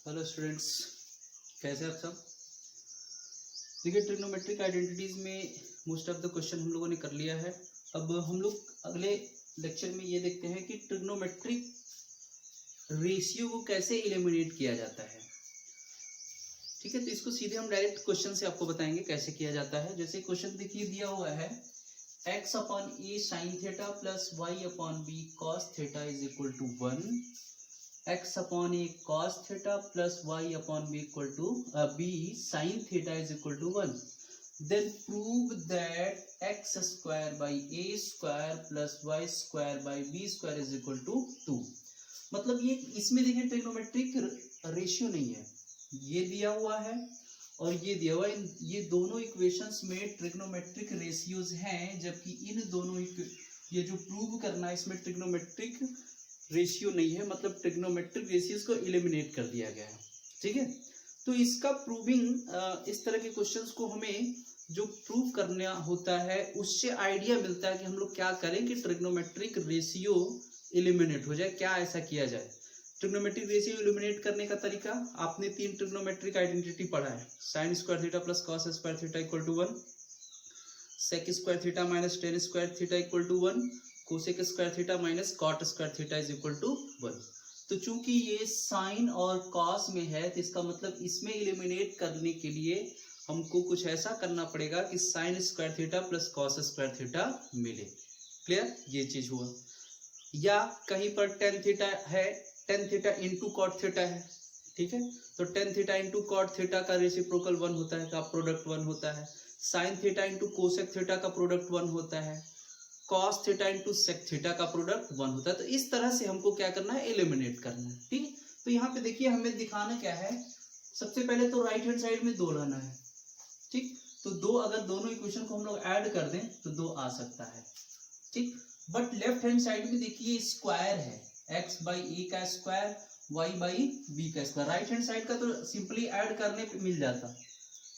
Hello students, कैसे आप सब। देखिए, ट्रिग्नोमेट्रिक आइडेंटिटीज में मोस्ट ऑफ द क्वेश्चन हम लोगों ने कर लिया है। अब हम लोग अगले लेक्चर में ये देखते हैं कि ट्रिग्नोमेट्रिक रेशियो को कैसे एलिमिनेट किया जाता है। ठीक है, तो इसको सीधे हम डायरेक्ट क्वेश्चन से आपको बताएंगे कैसे किया जाता है। जैसे क्वेश्चन देखिए दिया हुआ है x upon A sine theta plus Y upon B cos theta is equal to 1, x upon A cos theta plus Y upon B equal to B sine theta is equal to 1, then prove that x square by A square plus Y square by B square is equal to 2। मतलब ये इसमें देखिए trigonometric ratio नहीं है, ये दिया हुआ है और ये दिया हुआ है। ये दोनों इक्वेशंस में ट्रिग्नोमेट्रिक रेशियोज हैं, जबकि इन दोनों ये जो प्रूव करना है इसमें ट्रिग्नोमेट्रिक रेशियो नहीं है, मतलब ट्रिग्नोमेट्रिक रेशियोज को एलिमिनेट कर दिया गया है। ठीक है, तो इसका प्रूविंग इस तरह के क्वेश्चंस को हमें जो प्रूव करना होता है उससे आइडिया मिलता है कि हम लोग क्या करें कि ट्रिग्नोमेट्रिक रेशियो एलिमिनेट हो जाए। क्या ऐसा किया जाए? ट्रिग्नोमेट्रिक रेशियो एलिमिनेट करने का तरीका आपने 3 ट्रिग्नोमेट्रिक आइडेंटिटी पढ़ा है। Sine square theta plus cos square theta equal to 1, sec square theta minus tan square theta equal to 1, cosec square theta minus cot square theta is equal to 1। तो चूंकि ये sign और cos में है तो इसका मतलब इसमें एलिमिनेट करने के लिए हमको कुछ ऐसा करना पड़ेगा कि sine square theta plus cos square theta मिले। क्लियर, ये चीज हुआ। या कहीं पर टेन थीटा है, tan theta into cot theta है। ठीक है, तो tan theta into cot theta का रेसिप्रोकल 1 होता है, का प्रोडक्ट 1 होता है। Sine theta into cosec theta का प्रोडक्ट 1 होता है। Cos theta into sec theta का प्रोडक्ट 1 होता है। तो इस तरह से हमको क्या करना है, एलिमिनेट करना है। ठीक है, तो यहाँ पे देखिए हमें दिखाना क्या है। सबसे पहले तो राइट हैंड साइड में 2 लाना है। ठीक, तो 2 अगर दोनों इक्वेशन को हम लोग ऐड कर दें तो 2 आ सकता है। ठीक, बट लेफ्ट हैंड साइड में देखिए स्क्वायर है, x बाई ए का स्क्वायर y बाई बी का स्क्वायर। राइट हैंड साइड का तो सिंपली ऐड करने पे मिल जाता,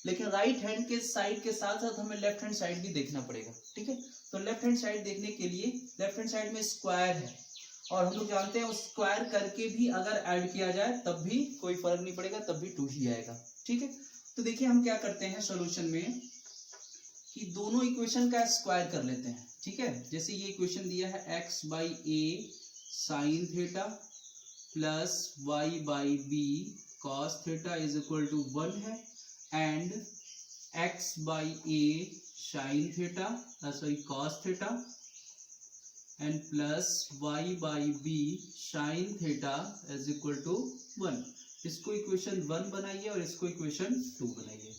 लेकिन राइट हैंड के साइड के साथ साथ हमें लेफ्ट हैंड साइड भी देखना पड़ेगा। ठीक है, तो लेफ्ट हैंड साइड देखने के लिए लेफ्ट हैंड साइड में स्क्वायर है और हम लोग जानते हैं उस स्क्वायर करके भी अगर ऐड किया जाए तब भी कोई फर्क नहीं पड़ेगा, तब भी 2 ही आएगा। ठीक है, तो देखिए हम क्या करते हैं सोल्यूशन में कि दोनों इक्वेशन का स्क्वायर कर लेते हैं। ठीक है, जैसे ये इक्वेशन दिया है x by A sine theta plus Y by B cos theta is equal to 1 है, and x by A sine theta sorry cos theta and plus y by B sine theta is equal to 1। इसको equation 1 बनाइए और इसको equation 2 बनाइए।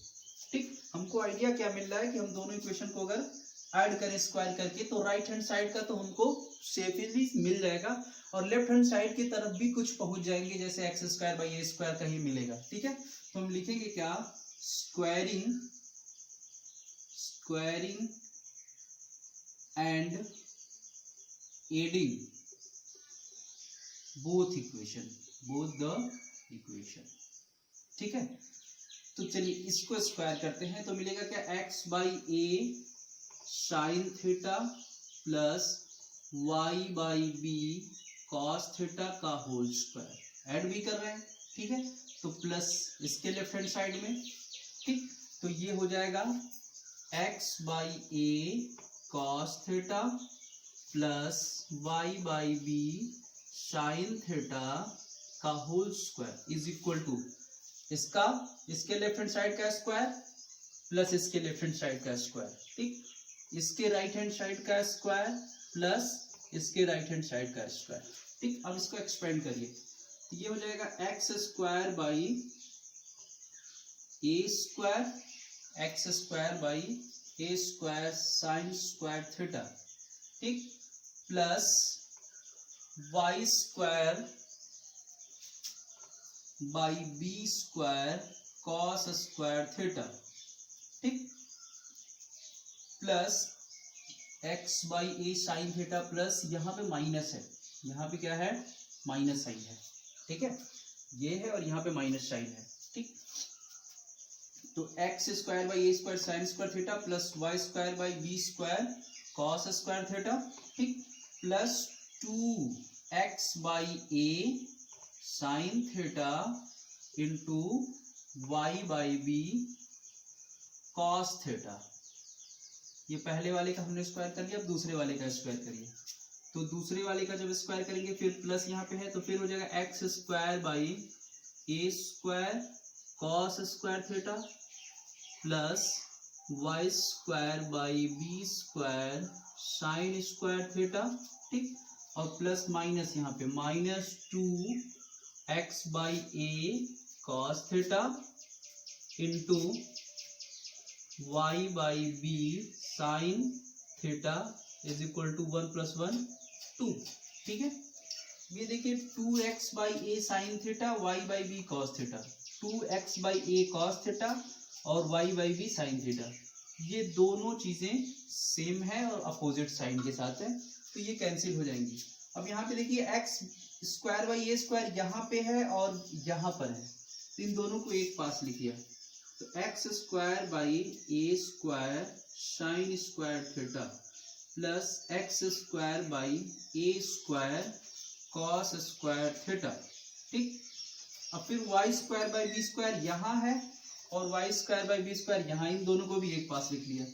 ठीक, हमको idea क्या मिल रहा है कि हम दोनों इक्वेशन को अगर ऐड करें स्क्वायर करके तो राइट हैंड साइड का तो हमको सेफली मिल जाएगा और लेफ्ट हैंड साइड की तरफ भी कुछ पहुंच जाएंगे, जैसे x square by A square का ही मिलेगा। ठीक है, तो हम लिखेंगे क्या, squaring and adding both the equation. ठीक है, तो चलिए इसको स्क्वायर करते हैं तो मिलेगा क्या, x by A sine theta plus Y by B cos theta का होल स्क्वायर। ऐड भी कर रहे हैं। ठीक है, तो प्लस इसके लेफ्ट हैंड साइड में। ठीक, तो ये हो जाएगा x by A cos theta plus Y by B sine theta का whole square is equal to इसका इसके लेफ्ट हैंड साइड का स्क्वायर प्लस इसके लेफ्ट हैंड साइड का स्क्वायर। ठीक, इसके राइट हैंड साइड का स्क्वायर प्लस इसके राइट हैंड साइड का स्क्वायर। ठीक, अब इसको एक्सपेंड करिए तो ये हो जाएगा x square by A square, x square by A square sine square theta. ठीक, plus Y square by B square cos square theta. ठीक, plus x by A sine theta plus यहाँ पे माइनस है, यहाँ पे क्या है, माइनस साइन है। ठीक है, ये है और यहाँ पे माइनस साइन है। ठीक, तो x square by A square sine square theta plus Y square by B square cos square theta. ठीक, plus 2x by A sine theta into Y by B cos theta. ये पहले वाले का हमने square कर लिया, अब दूसरे वाले का स्क्वायर करिए। तो दूसरे वाले का जब स्क्वायर करेंगे फिर प्लस यहाँ पे है तो फिर हो जाएगा x square by A square cos square theta plus Y square by B square sine square theta. ठीक, और प्लस माइनस यहाँ पे minus 2x by A cos theta into Y by B sine theta is equal to 1 + 1 2। ठीक है, ये देखिए 2x by A sine theta Y by B cos theta, 2x by A cos theta और Y by B sine theta, ये दोनों चीजें same है और अपोजिट साइन के साथ है तो ये कैंसिल हो जाएंगी। अब यहाँ पे देखिए x square by A square यहाँ पे है और यहाँ पर है तो इन दोनों को एक पास लिखिए तो x square by A square sine square theta plus X square by A square cos square theta. ठीक, अब फिर Y square by B square यहाँ है और Y square by B square यहाँ, इन दोनों को भी एक पास लिख लिया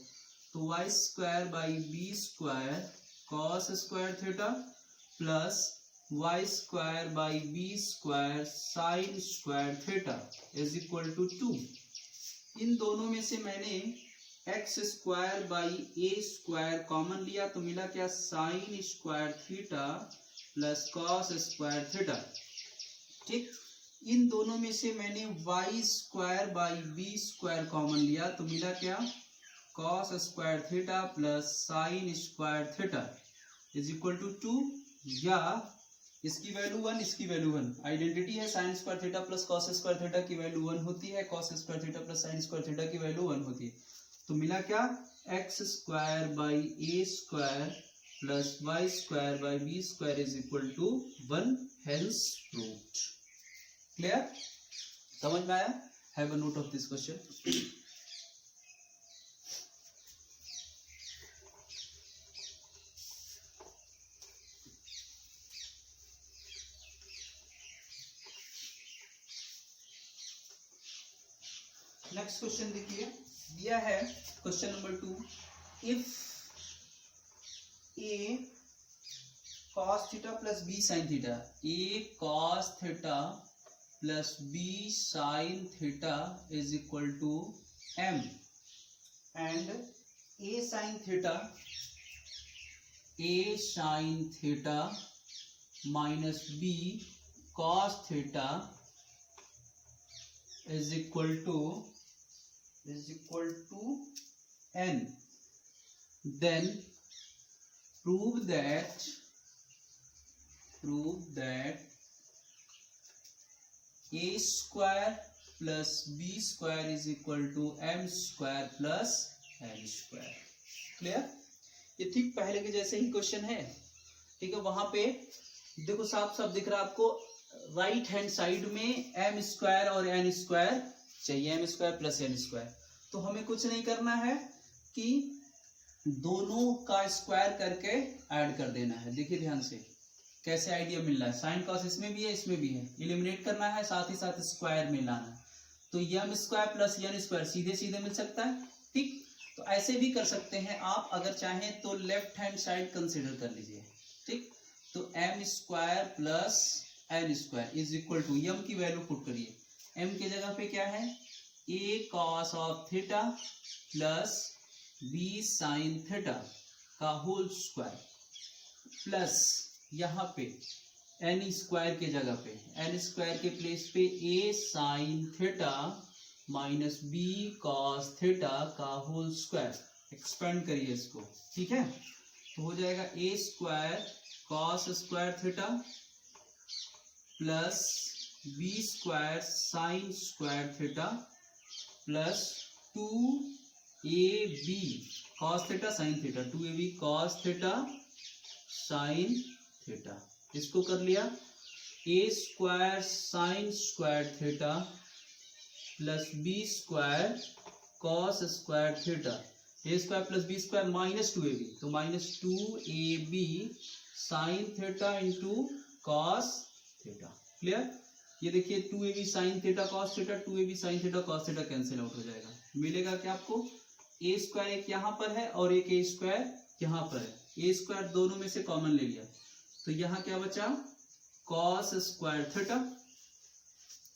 तो Y square by B square cos square theta plus Y square by B square sine square theta is equal to 2। इन दोनों में से मैंने X square by A square common लिया तो मिला क्या sine square theta plus cos square theta. ठीक, इन दोनों में से मैंने Y square by B square common लिया तो मिला क्या cos square theta plus sine square theta is equal to 2, या इसकी वैल्यू 1 इसकी वैल्यू 1, आइडेंटिटी है sine square theta plus cos square theta की वैल्यू 1 होती है, cos square theta plus sine square theta की वैल्यू 1 होती है तो मिला क्या X square by A square plus Y square by B square is equal to 1, hence proved. Clear, समझ में आया? Have a note of this question. Next question देखिए, दिया है question number 2, if A cos theta plus B sine theta, A cos theta plus B sine theta is equal to m and A sine theta minus B cos theta is equal to n, then prove that a square plus b square is equal to m square plus n square। Clear, ये ठीक पहले के जैसे ही question है। ठीक है, वहां पे देखो साफ साफ दिख रहा है आपको राइट हैंड साइड में एम स्क्वायर और एन स्क्वायर चाहिए, M square plus N square. तो हमें कुछ नहीं करना है कि दोनों का स्क्वायर करके ऐड कर देना है। देखिए ध्यान से कैसे आइडिया मिल रहा है, साइन कॉस इसमें भी है इसमें भी है, एलिमिनेट करना है साथ ही साथ स्क्वायर में लाना है तो M square plus N square सीधे सीधे मिल सकता है। ठीक, तो ऐसे भी कर सकते हैं आप, अगर चाहें तो लेफ्ट हैंड साइड कंसिडर कर लीजिए। ठीक, तो M square plus N square is equal to m की वैल्यू पुट करिए, एम की जगह पे क्या है a cos of theta plus B sine theta का होल स्क्वायर प्लस यहाँ पे एन स्क्वायर के जगह पे एन स्क्वायर के प्लेस पे a sine theta minus b cos theta का होल स्क्वायर, एक्सपेंड करिए इसको। ठीक है, तो हो जाएगा a square cos square theta plus B square sine square theta plus 2ab cos theta sine theta, 2ab cos theta sine theta. इसको कर लिया a square sine square theta plus B square cos square theta, a square plus B square minus 2ab तो minus 2ab sine theta into cos theta. Clear, ये देखिए 2ab sin theta cos theta 2ab sin theta cos theta cancel out हो जाएगा, मिलेगा क्या आपको a square एक यहाँ पर है और एक a स्क्वायर यहाँ पर है, a स्क्वायर दोनों में से कॉमन ले लिया तो यहाँ क्या बचा cos स्क्वायर थीटा,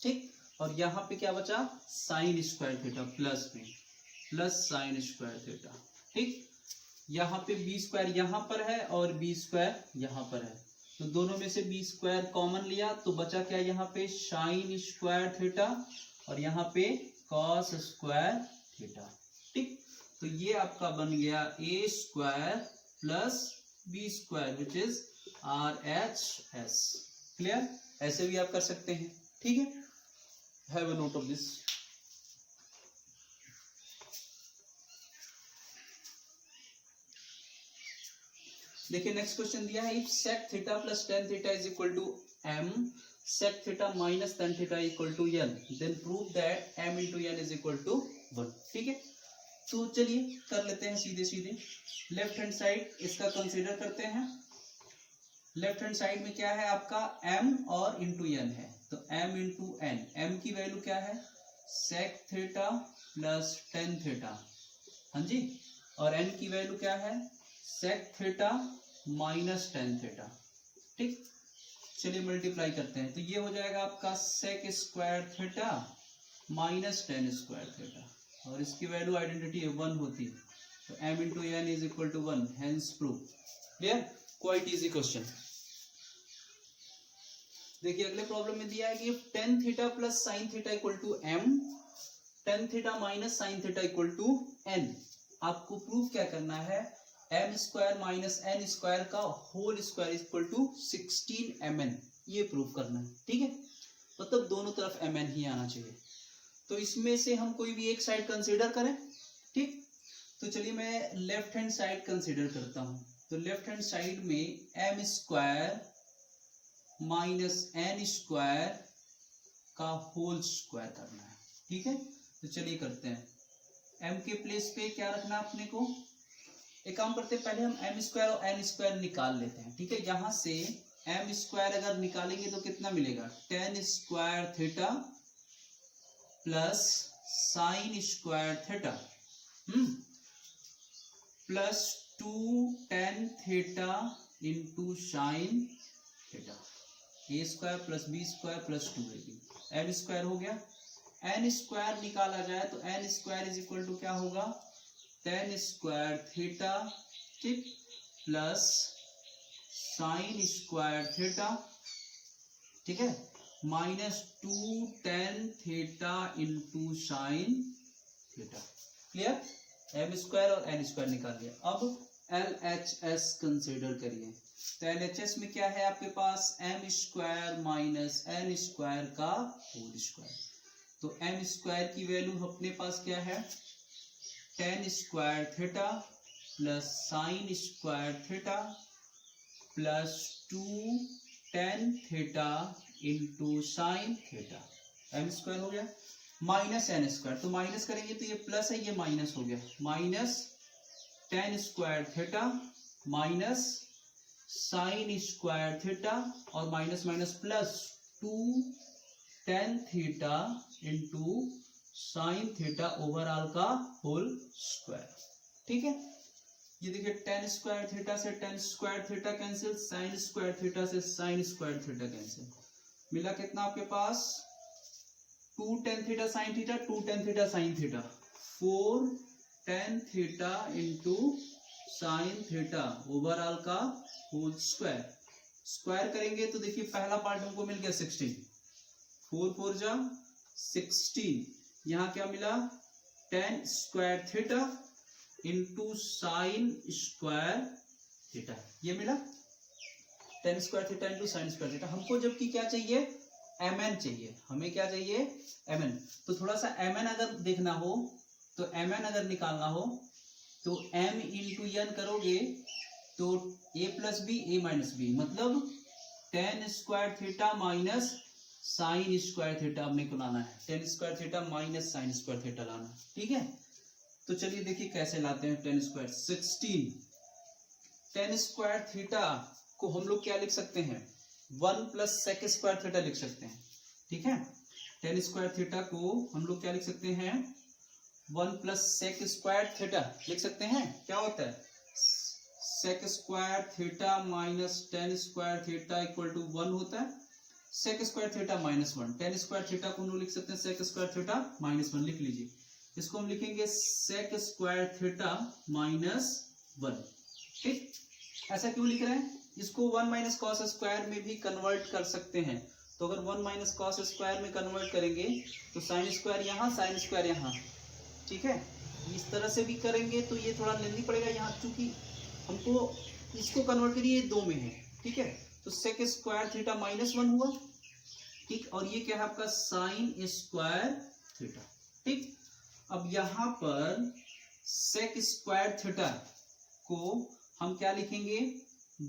ठीक, और यहाँ पे क्या बचा sin स्क्वायर थीटा प्लस में प्लस sin स्क्वायर थीटा, ठीक। यहाँ पे बी स्क्वायर यहाँ पर है और बी स्क्वायर यहाँ पर है तो दोनों में से बी स्क्वायर कॉमन लिया तो बचा क्या यहाँ पे साइन स्क्वायर थीटा और यहाँ पे कॉस स्क्वायर थीटा, ठीक। तो ये आपका बन गया a square plus B square which is RHS। Clear, ऐसे भी आप कर सकते हैं, ठीक है। Have a note of this. देखिए नेक्स्ट क्वेश्चन दिया है, if sec theta plus tan theta is equal to m, sec theta minus tan theta equal to n, then prove that m into n is equal to 1, ठीक है। तो चलिए कर लेते हैं सीधे सीधे, लेफ्ट हैंड साइड इसका कंसीडर करते हैं। लेफ्ट हैंड साइड में क्या है आपका m और इंटू n है तो m इंटू n, m की वैल्यू क्या है sec theta plus tan theta, हाँ जी, और n की वैल्यू क्या है sec theta minus tan theta, ठीक। चलिए मल्टीप्लाई करते हैं तो ये हो जाएगा आपका sec square theta minus tan square theta और इसकी वैल्यू आइडेंटिटी 1 होती है तो m into n is equal to 1, hence prove. Clear, quite easy question. देखिए अगले प्रॉब्लम में दिया है कि tan theta plus sine theta equal to m, tan theta minus sine theta equal to n, आपको प्रूफ क्या करना है m square minus n square का whole square equal to 16 mn, ये प्रूफ करना है, ठीक है। मतलब दोनों तरफ mn ही आना चाहिए। तो इसमें से हम कोई भी एक साइड कंसीडर करें, ठीक। तो चलिए मैं लेफ्ट हैंड साइड कंसीडर करता हूं तो लेफ्ट हैंड साइड में m square minus n square का होल स्क्वायर करना है, ठीक है। तो चलिए करते हैं, m के प्लेस पे क्या रखना है अपने को, एक काम करते हैं पहले हम m स्क्वायर और n स्क्वायर निकाल लेते हैं, ठीक है। यहां से m स्क्वायर अगर निकालेंगे तो कितना मिलेगा tan square theta plus sine square theta plus 2 tan theta into sine theta, a square plus b square plus 2ab, m square हो गया। n स्क्वायर निकाला जाए तो n square is equal to क्या होगा tan स्क्वायर थीटा, ठीक, plus sine square theta, ठीक है, minus 2 tan theta into sine theta. Clear, m square और n स्क्वायर निकाल लिया। अब LHS कंसीडर करिए तो LHS में क्या है आपके पास m square minus n square का होल स्क्वायर, तो m स्क्वायर की वैल्यू अपने पास क्या है tan square theta plus sine square theta plus 2 tan theta into sine theta, m square हो गया माइनस n स्क्वायर, तो माइनस करेंगे तो ये प्लस है ये माइनस हो गया, minus tan square theta minus sine square theta और minus minus plus 2 tan theta into sine theta overall का होल स्क्वायर, ठीक है। ये देखिए tan स्क्वायर थीटा से tan square theta cancel, sign square theta से साइन स्क्वायर थीटा कैंसिल, मिला कितना आपके पास 2 tan theta sine theta 2 tan theta sine theta, 4 tan theta into sine theta overall का होल स्क्वायर। स्क्वायर करेंगे तो देखिए पहला पार्ट हमको मिल गया 16, 4 4 जा 16, यहाँ क्या मिला tan square theta into sign square theta, ये मिला tan square theta into sign square theta. हमको जबकि क्या चाहिए mn चाहिए, हमें क्या चाहिए mn, तो थोड़ा सा mn अगर देखना हो तो mn अगर निकालना हो तो m इंटू n करोगे तो a plus B a minus B, मतलब tan square theta minus sine square theta हमने को लाना है, tan square theta minus sine square theta लाना है, ठीक है। तो चलिए देखिए कैसे लाते हैं tan square 16, tan square theta को हम लोग क्या लिख सकते हैं 1 प्लस सेक स्क्वायर थीटा लिख सकते हैं, ठीक है। टेन स्क्वायर थीटा को हम लोग क्या लिख सकते हैं, 1 प्लस सेक स्क्वायर थीटा लिख सकते हैं। क्या होता है, sec square theta minus tan square theta equal to 1 होता है। Sec square theta minus 1, tan square theta को हम लोग लिख सकते हैं सेक स्क्वायर थीटा माइनस 1, लिख लीजिए। इसको हम लिखेंगे सेक स्क्वायर थीटा माइनस 1। ठीक, ऐसा क्यों लिख रहे हैं, इसको 1 माइनस कॉस स्क्वायर में भी कन्वर्ट कर सकते हैं। तो अगर 1 माइनस कॉस स्क्वायर में कन्वर्ट करेंगे तो साइन स्क्वायर यहाँ, साइन स्क्वायर यहाँ। ठीक है, इस तरह से भी करेंगे तो ये थोड़ा लेंदी पड़ेगा, यहाँ चूंकि हमको इसको कन्वर्ट करिए 2 में है। ठीक है, तो सेक स्क्वायर थीटा माइनस 1 हुआ। ठीक, और ये क्या है आपका साइन स्क्वायर थीटा। ठीक, अब यहाँ पर सेक स्क्वायर थीटा को हम क्या लिखेंगे,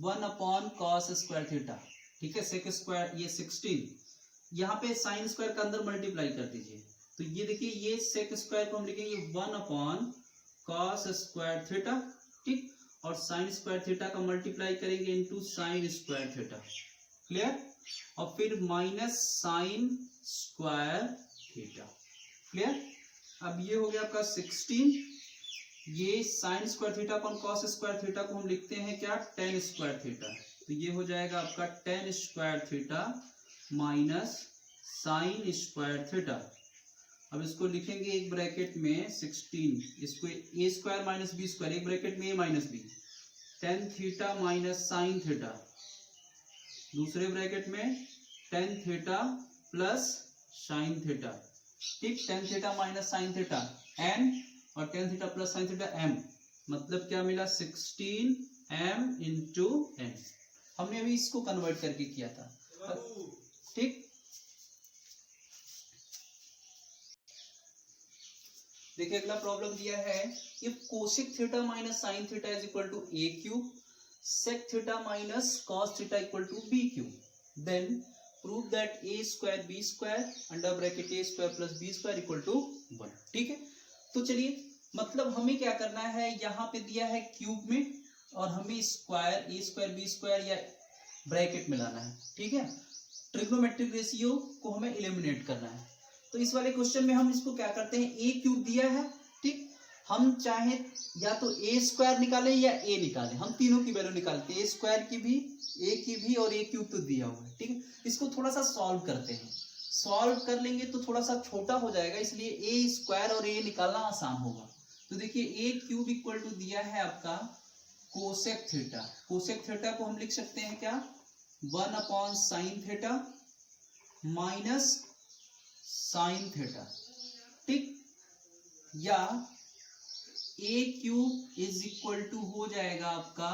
1 अपॉन कॉस स्क्वायर थीटा। ठीक है, सेक स्क्वायर ये 16, यहाँ पे साइन स्क्वायर का अंदर मल्टीप्लाई कर दीजिए, तो ये देखिए ये सेक स्क्वायर को हम लिखेंगे 1 अपॉन कॉस स्क्वायर थीटा। ठीक, और साइन स्क्वायर थीटा का मल्टीप्लाई करेंगे into sine square theta. Clear, और फिर minus sine square theta. Clear, अब ये हो गया आपका 16, ये sine square theta upon cos square theta को हम लिखते हैं क्या, टेन स्क्वायर थीटा। तो ये हो जाएगा आपका tan square theta minus sine square theta. अब इसको लिखेंगे एक ब्रैकेट में 16, इसको a square minus b square, एक ब्रैकेट में a minus b, tan theta minus sine theta, दूसरे ब्रैकेट में tan theta plus sine theta. ठीक, tan theta minus sine theta n, और tan theta plus sine theta m, मतलब क्या मिला 16m into N. हमने अभी इसको कन्वर्ट करके किया था। ठीक, देखिए अगला प्रॉब्लम दिया है, if cosec theta minus sine theta is equal to A cube, sec theta minus cos theta equal to B cube, then prove that A square B square under bracket A square plus B square equal to 1। ठीक है, तो चलिए मतलब हमें क्या करना है, यहाँ पे दिया है क्यूब में और हमें स्क्वायर ए स्क्वायर बी स्क्वायर या ब्रैकेट में लाना है। ठीक है, ट्रिग्नोमेट्रिक रेशियो को हमें एलिमिनेट करना है। तो इस वाले क्वेश्चन में हम इसको क्या करते हैं, ए क्यूब दिया है। ठीक, हम चाहे या तो ए स्क्वायर निकालें या ए निकालें, हम तीनों की वैल्यू निकालते हैं, ए स्क्वायर की भी, ए की भी और ए क्यूब तो दिया हुआ है। ठीक है, इसको थोड़ा सा सॉल्व करते हैं, सॉल्व कर लेंगे तो थोड़ा सा छोटा हो जाएगा, इसलिए ए स्क्वायर और ए निकालना आसान होगा। तो देखिए ए क्यूब इक्वल टू दिया है आपका कोसेक थीटा, कोसेक थीटा को हम लिख सकते हैं क्या, 1 upon sine theta minus sine theta. ठीक, या A cube is equal to हो जाएगा आपका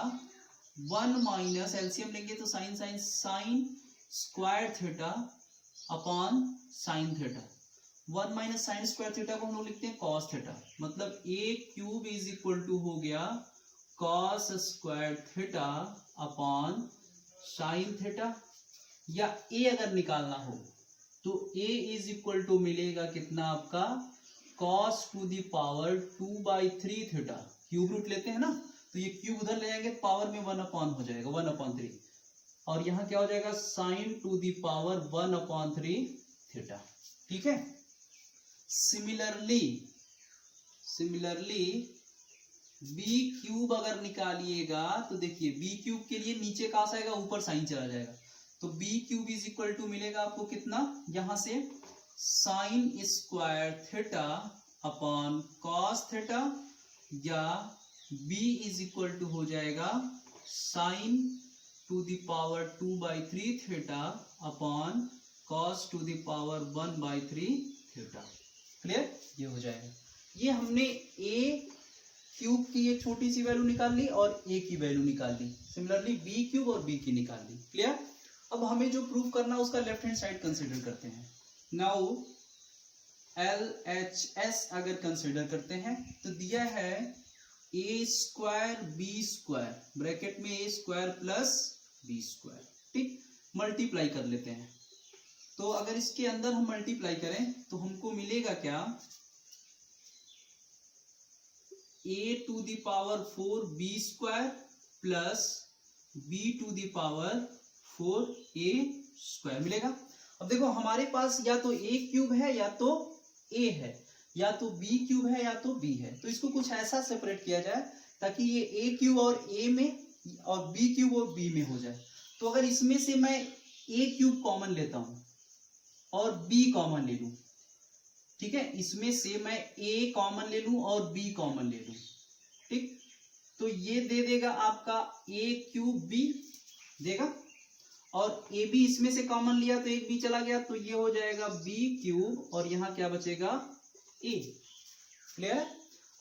1 माइनस, एलसीएम लेंगे तो sine sine sine square theta upon sine theta. 1 minus sine square theta को हम लोग लिखते हैं कॉस थीटा, मतलब A cube is equal to हो गया cos square theta upon sine theta. या ए अगर निकालना हो तो a इज इक्वल टू मिलेगा कितना आपका, cos to the power 2/3 theta, cube root लेते हैं ना, तो ये क्यूब उधर ले जाएंगे पावर में 1 अपॉन हो जाएगा 1/3, और यहाँ क्या हो जाएगा sin to the power 1/3 theta. ठीक है, सिमिलरली बी क्यूब अगर निकालिएगा तो देखिए बी क्यूब के लिए नीचे का आएगा, ऊपर साइन चला जाएगा, तो B cube is equal to मिलेगा आपको कितना, यहां से sine square theta upon cos theta, या बी इज इक्वल टू हो जाएगा sine to the power 2/3 theta upon cos to the power 1/3 theta. Clear, ये हो जाएगा। ये हमने ए क्यूब की एक छोटी सी वैल्यू निकाल ली और ए की वैल्यू निकाल ली, सिमिलरली बी क्यूब और बी की निकाल ली। क्लियर, अब हमें जो प्रूव करना है उसका लेफ्ट हैंड साइड कंसीडर करते हैं। नाउ LHS अगर कंसीडर करते हैं तो दिया है ए स्क्वायर बी स्क्वायर, ब्रैकेट में ए स्क्वायर प्लस बी स्क्वायर। ठीक, मल्टीप्लाई कर लेते हैं, तो अगर इसके अंदर हम मल्टीप्लाई करें तो हमको मिलेगा क्या, a to the power 4 B square plus b to the power 4 a square मिलेगा। अब देखो हमारे पास या तो ए क्यूब है या तो ए है, या तो बी क्यूब है या तो बी है। तो इसको कुछ ऐसा सेपरेट किया जाए ताकि ये ए क्यूब और ए में और बी क्यूब और बी में हो जाए। तो अगर इसमें से मैं ए क्यूब कॉमन लेता हूं और बी कॉमन ले लूं, ठीक है, इसमें से मैं ए कॉमन ले लूं और बी कॉमन ले लूं, ठीक, तो ये दे देगा आपका ए क्यूब बी देगा, और ए बी इसमें से कॉमन लिया तो एक बी चला गया, तो ये हो जाएगा बी क्यूब और यहां क्या बचेगा ए। क्लियर?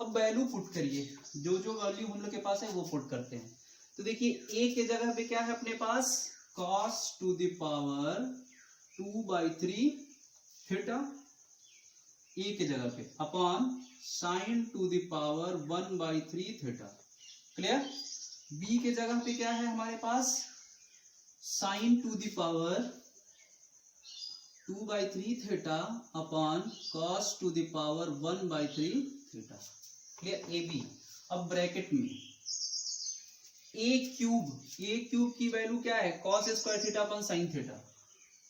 अब वैल्यू पुट करिए, जो जो वैल्यू हम लोग के पास है वो पुट करते हैं। तो देखिए ए के जगह पे क्या है अपने पास, cos to the power 2/3 theta A के जगह पे upon sin to the power 1/3 theta. Clear? B के जगह पे क्या है हमारे पास, sin to the power 2/3 theta upon cos to the power 1/3 theta. Clear? A B. अब ब्रैकेट में ए क्यूब की वैल्यू क्या है, cos square theta upon sine theta,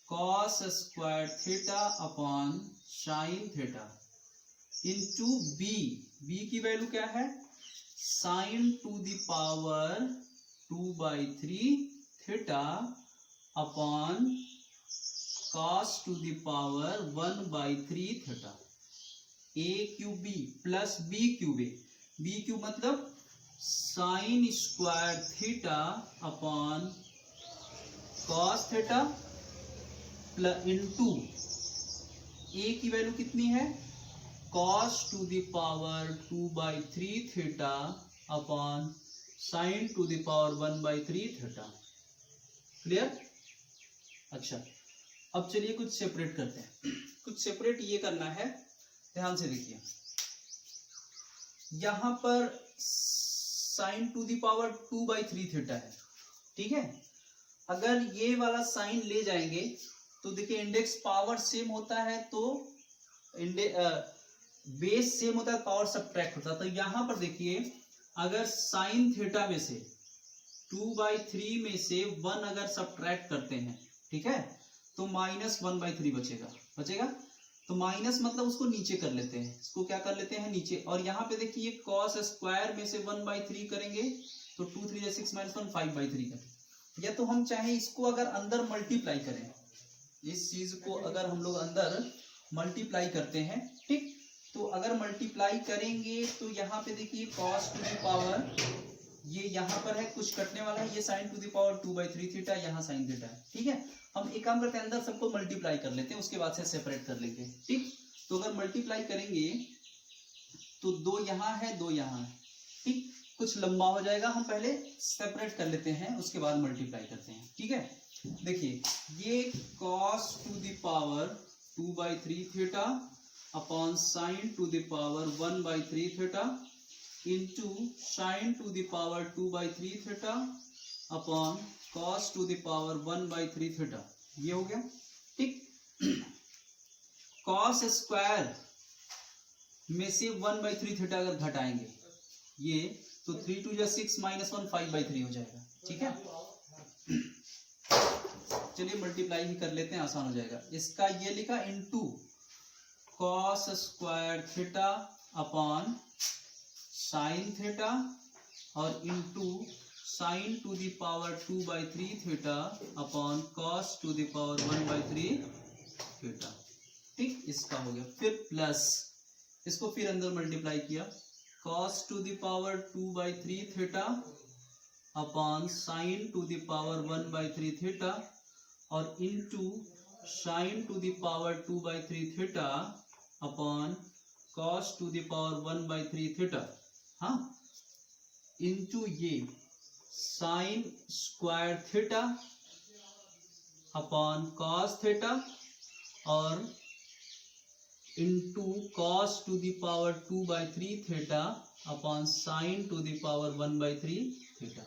cos square theta upon sine theta into B की value क्या है, sin to the power 2/3 theta upon cos to the power 1/3 theta. A cube B plus B cube मतलब sine square theta upon cos theta plus into A की value कितनी है, cos to the power 2/3 theta upon sine to the power 1/3 theta. Clear? अच्छा, अब चलिए कुछ separate करते हैं। कुछ सेपरेट ये करना है, ध्यान से देखिए, यहां पर sine to the power 2/3 theta है, ठीक है। अगर ये वाला साइन ले जाएंगे तो देखिए इंडेक्स पावर सेम होता है तो बेस सेम होता है, पावर सब्ट्रैक्ट होता है। तो यहां पर देखिए अगर साइन थीटा में से 2/3 में से 1 अगर सब्ट्रैक्ट करते हैं, ठीक है, तो -1/3 बचेगा। तो माइनस मतलब उसको नीचे कर लेते हैं, इसको क्या कर लेते हैं नीचे, और यहाँ पे देखिए cos स्क्वायर में से 1/3 करेंगे तो 2 3 6 -1 5/3 करेंगे। या तो हम चाहे इसको अगर अंदर मल्टीप्लाई करें, इस चीज को अगर हम लोग अंदर मल्टीप्लाई करते हैं, ठीक, तो अगर मल्टीप्लाई करेंगे तो यहाँ पे देखिए cos टू द पावर, ये यहाँ पर है कुछ कटने वाला है, ये sin to the power 2/3 theta, यहाँ sin थीटा है, ठीक है। हम एक काम करते हैं, अंदर सबको मल्टीप्लाई कर लेते हैं, उसके बाद से सेपरेट कर लेंगे, ठीक। तो अगर मल्टीप्लाई करेंगे तो 2 यहाँ है 2 यहाँ है, ठीक, कुछ लंबा हो जाएगा, हम पहले सेपरेट कर लेते हैं उसके बाद मल्टीप्लाई करते हैं, ठीक है। देखिए ये cos to the power 2/3 theta upon sine to the power 1/3 theta into sine to the power 2/3 theta upon cos to the power 1/3 theta, ये हो गया, ठीक। cos स्क्वायर में से 1/3 थीटा अगर घटाएंगे ये, तो 3 2 6 -1 5/3 हो जाएगा, ठीक है। चलिए मल्टीप्लाई ही कर लेते हैं, आसान हो जाएगा। इसका ये लिखा into cos square theta upon sine theta और into sine to the power 2/3 theta upon cos to the power 1/3 theta, ठीक, इसका हो गया। फिर प्लस इसको फिर अंदर मल्टीप्लाई किया, cos to the power 2/3 theta upon sine to the power 1/3 theta और into sine to the power 2/3 theta upon cos to the power 1/3 theta, हाँ, इंटू ये sine square theta upon cos theta और into cos to the power 2/3 theta upon sine to the power 1/3 theta.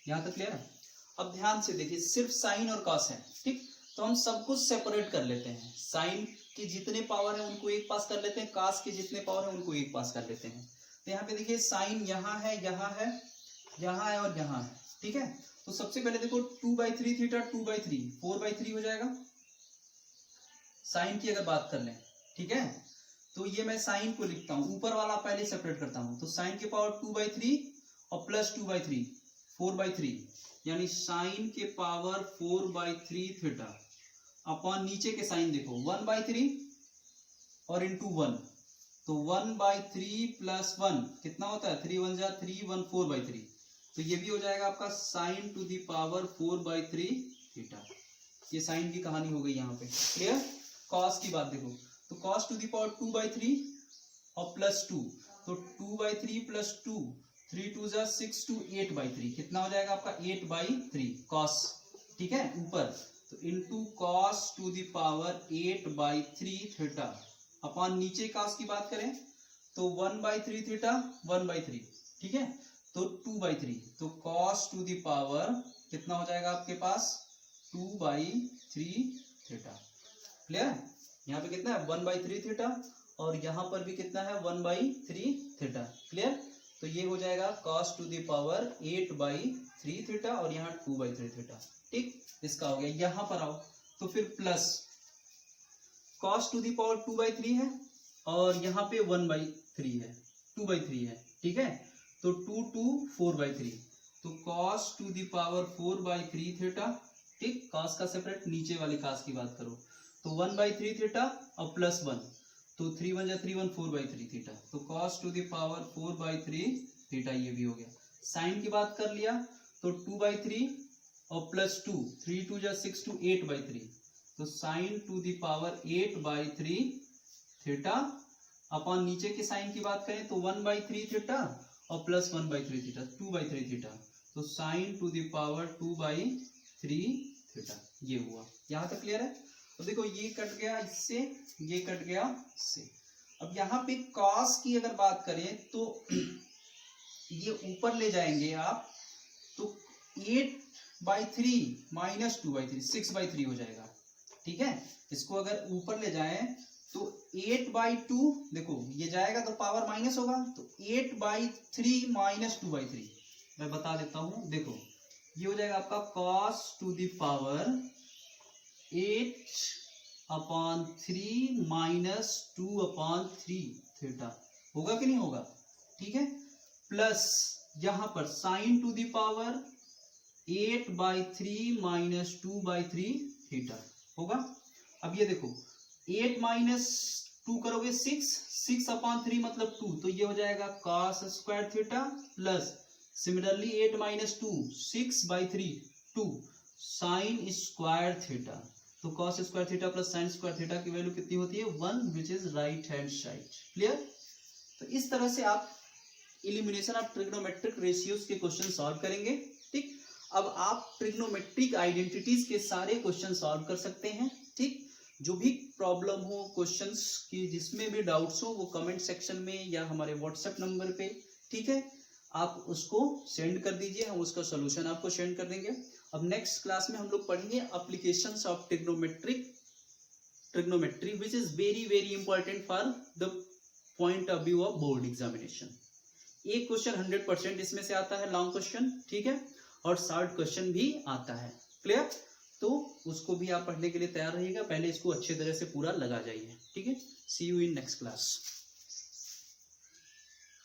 यहां तक clear है? अब ध्यान से देखिए, सिर्फ साइन और cos है, ठीक, तो हम सब कुछ सेपरेट कर लेते हैं। साइन के जितने पावर है उनको एक पास कर लेते हैं, cos के जितने पावर है उनको एक पास कर लेते हैं। तो यहाँ पे देखिए साइन यहाँ है, यहाँ है, यहाँ है और यहाँ है, ठीक है। तो सबसे पहले देखो 2/3 थीटा 2/3 4/3 हो जाएगा, साइन की अगर बात कर लें, ठीक है, तो ये मैं साइन को लिखता हूं, ऊपर वाला पहले सेपरेट करता हूं, तो साइन के पावर 2/3 और प्लस 2/3 4/3, यानी साइन के पावर 4/3 थीटा अपॉन नीचे के साइन देखो 1/3 और इंटू 1, तो 1/3 प्लस 1 कितना होता है 3 1 जा 3 1 4/3, तो ये भी हो जाएगा आपका sine to the power 4/3 theta. ये साइन की कहानी हो गई यहाँ पे, क्लियर। कॉस की बात देखो, तो कॉस टू दी पावर 2/3 और प्लस 2, तो 2/3 प्लस 2 3 2 जा 6 2 8/3, कितना हो जाएगा आपका 8/3 कॉस, ठीक है ऊपर, तो into cos to the power 8/3 theta upon नीचे कॉस की बात करें तो 1/3 थीटा 1/3, ठीक है, तो 2/3, तो कॉस टू दी पावर कितना हो जाएगा आपके पास 2/3 थीटा, क्लियर। यहाँ पे कितना है 1/3 थीटा और यहाँ पर भी कितना है 1/3 थीटा, क्लियर। तो ये हो जाएगा cos to the power 8/3 theta और यहाँ 2/3 थीटा, ठीक, इसका हो गया। यहाँ पर आओ तो फिर plus cos to the power 2/3 है और यहाँ पे 1/3 है 2/3 है, ठीक है, तो 2 2 4/3, तो cos to the power 4/3 theta, ठीक, cos का सेपरेट, नीचे वाली cos की बात करो तो 1/3 थीटा और प्लस 1, तो 3 1 जा 3 1 4/3 थीटा, तो cos to the power 4/3 theta, ये भी हो गया। साइन की बात कर लिया तो 2/3 और प्लस 2 3 2 जा 6 2 8/3, तो sine to the power 8/3 theta upon नीचे के साइन की बात करें तो 1/3 थीटा और प्लस 1/3 थीटा 2/3 थीटा, तो sine to the power 2/3 theta, ये हुआ। यहां तक क्लियर है। तो देखो ये कट गया इससे, ये कट गया इससे। अब यहाँ पे कॉस की अगर बात करें तो ये ऊपर ले जाएंगे आप तो 8/3 माइनस 2/3 6/3 हो जाएगा, ठीक है। इसको अगर ऊपर ले जाएं तो 8/2, देखो ये जाएगा तो पावर माइनस होगा, तो 8/3 माइनस 2/3 मैं बता देता हूं, देखो ये हो जाएगा आपका cos to the power 8/3 minus 2/3 theta, होगा कि नहीं होगा, ठीक है, प्लस यहां पर sine to the power 8/3 minus 2/3 theta होगा। अब ये देखो 8 माइनस 2 करोगे 6/3 मतलब 2, तो ये हो जाएगा cos square theta plus similarly 8 minus 2 6/3 2 sign square theta, तो cos square theta plus sine square theta की वैल्यू कितनी होती है 1, which is right hand side, clear. तो इस तरह से आप इलिमिनेशन ऑफ ट्रिग्नोमेट्रिक रेशियोज के क्वेश्चन सॉल्व करेंगे, ठीक। अब आप ट्रिग्नोमेट्रिक आइडेंटिटीज के सारे क्वेश्चन सॉल्व कर सकते हैं, ठीक। जो भी प्रॉब्लम हो, क्वेश्चंस की जिसमें भी डाउट्स हो, वो कमेंट सेक्शन में या हमारे व्हाट्सएप नंबर पे, ठीक है, आप उसको सेंड कर दीजिए, हम उसका सोल्यूशन आपको सेंड कर देंगे। अब नेक्स्ट क्लास में हम लोग पढ़ेंगे applications of trigonometry which is very very important for the point of view of board examination. एक क्वेश्चन 100% इसमें से आता है, लॉन्ग क्वेश्चन, ठीक है, और शॉर्ट क्वेश्चन भी आता है, क्लियर। तो उसको भी आप पढ़ने के लिए तैयार रहिएगा, पहले इसको अच्छे तरह से पूरा लगा जाइए, ठीक है। सी यू इन नेक्स्ट क्लास।